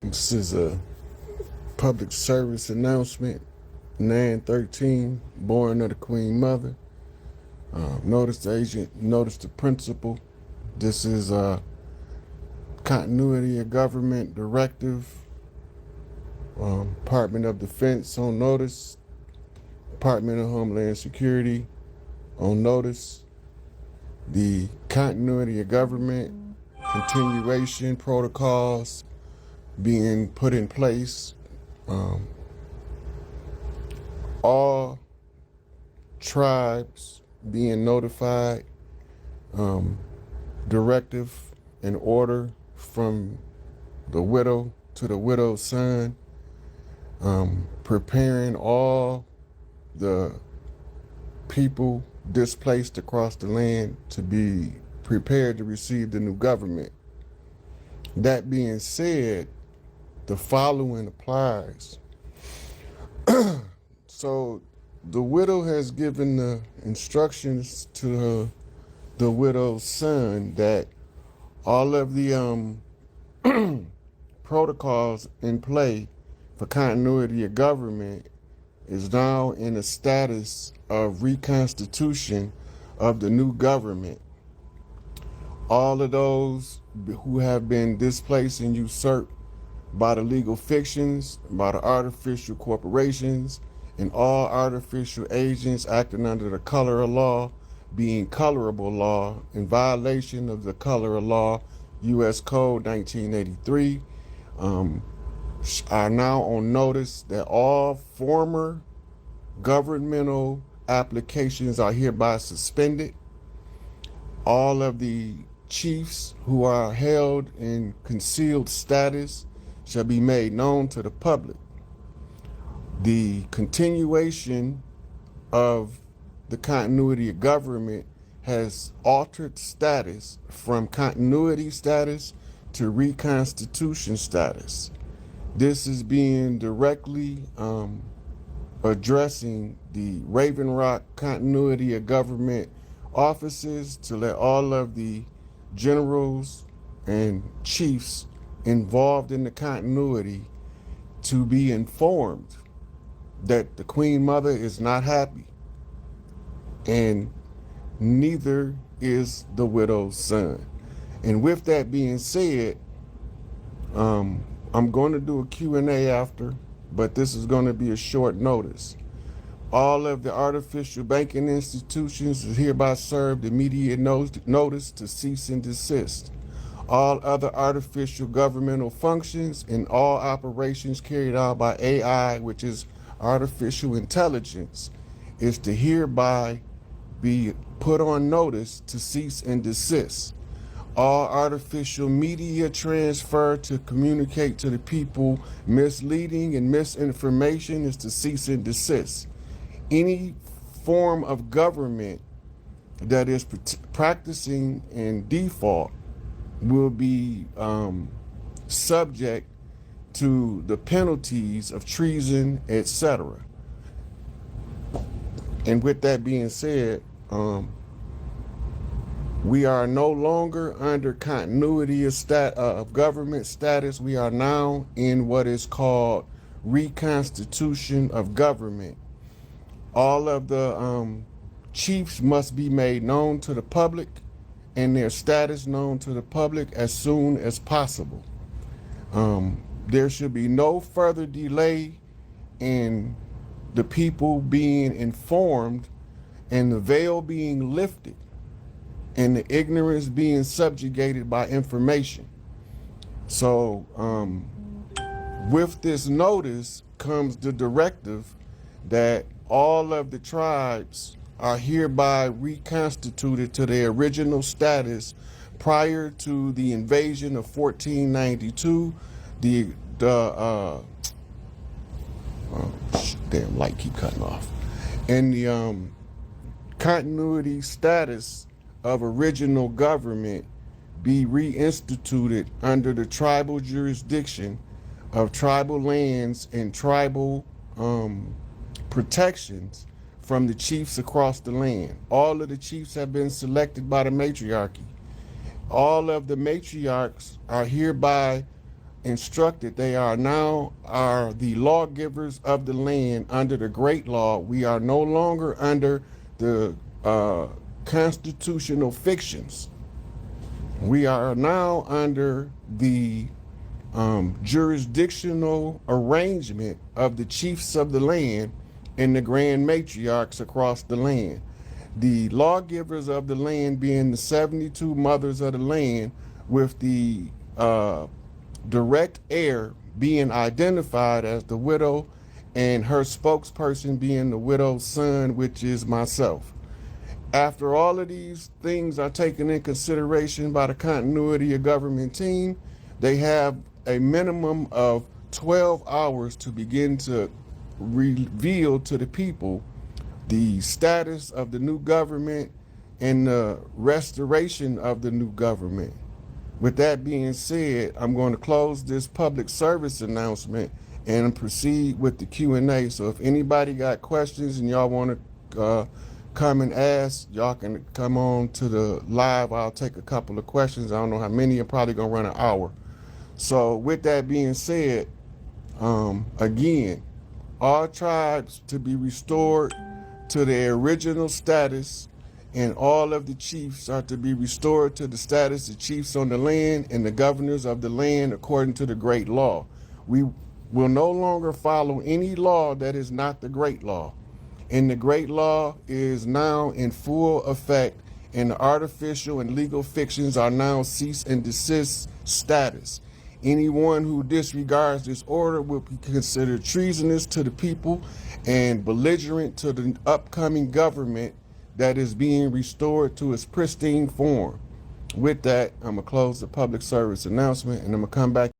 This is a public service announcement. 913, born of the Queen Mother. Notice the agent, notice the principal. This is a continuity of government directive. Department of Defense on notice. Department of Homeland Security on notice. The continuity of government continuation protocols being put in place. All tribes being notified. Directive and order from the widow to the widow's son. Preparing all the people displaced across the land to be prepared to receive the new government. That being said, the following applies. So the widow has given the instructions to the widow's son that all of the protocols in play for continuity of government is now in a status of reconstitution of the new government. All of those who have been displaced and usurped by the legal fictions, by the artificial corporations, and all artificial agents acting under the color of law, being colorable law, in violation of the color of law, U.S. Code 1983, are now on notice that all former governmental applications are hereby suspended. All of the chiefs who are held in concealed status shall be made known to the public. The continuation of the continuity of government has altered status from continuity status to reconstitution status. This is being directly addressing the Raven Rock continuity of government offices to let all of the generals and chiefs involved in the continuity to be informed that the Queen Mother is not happy, and neither is the widow's son. And with that being said, I'm going to do a Q&A after, but this is going to be a short notice. All of the artificial banking institutions is hereby served immediate notice to cease and desist. All other artificial governmental functions and all operations carried out by AI, which is artificial intelligence, is to hereby be put on notice to cease and desist. All artificial media transfer to communicate to the people misleading and misinformation is to cease and desist. Any form of government that is practicing in default will be subject to the penalties of treason, etc. And with that being said, we are no longer under continuity of government status. We are now in what is called reconstitution of government. All of the chiefs must be made known to the public and their status known to the public as soon as possible. There should be no further delay in the people being informed and the veil being lifted and the ignorance being subjugated by information. So with this notice comes the directive that all of the tribes are hereby reconstituted to their original status prior to the invasion of 1492. Damn light keep cutting off. And the continuity status of original government be reinstituted under the tribal jurisdiction of tribal lands and tribal protections from the chiefs across the land. All of the chiefs have been selected by the matriarchy. All of the matriarchs are hereby instructed they are now are the lawgivers of the land under the great law. We are no longer under the constitutional fictions. We are now under the jurisdictional arrangement of the chiefs of the land and the grand matriarchs across the land. The lawgivers of the land being the 72 mothers of the land, with the direct heir being identified as the widow and her spokesperson being the widow's son, which is myself. After all of these things are taken in consideration by the continuity of government team, they have a minimum of 12 hours to begin to reveal to the people the status of the new government and the restoration of the new government. With that being said, I'm going to close this public service announcement and proceed with the Q&A. So if anybody got questions and y'all want to come and ask, y'all can come on to the live. I'll take a couple of questions. I don't know how many. I'm probably going to run an hour. So with that being said, again, all tribes to be restored to their original status, and all of the chiefs are to be restored to the status of chiefs on the land and the governors of the land according to the great law. We will no longer follow any law that is not the great law. And the great law is now in full effect, and the artificial and legal fictions are now cease and desist status. Anyone who disregards this order will be considered treasonous to the people and belligerent to the upcoming government that is being restored to its pristine form. With that, I'm going to close the public service announcement, and I'm going to come back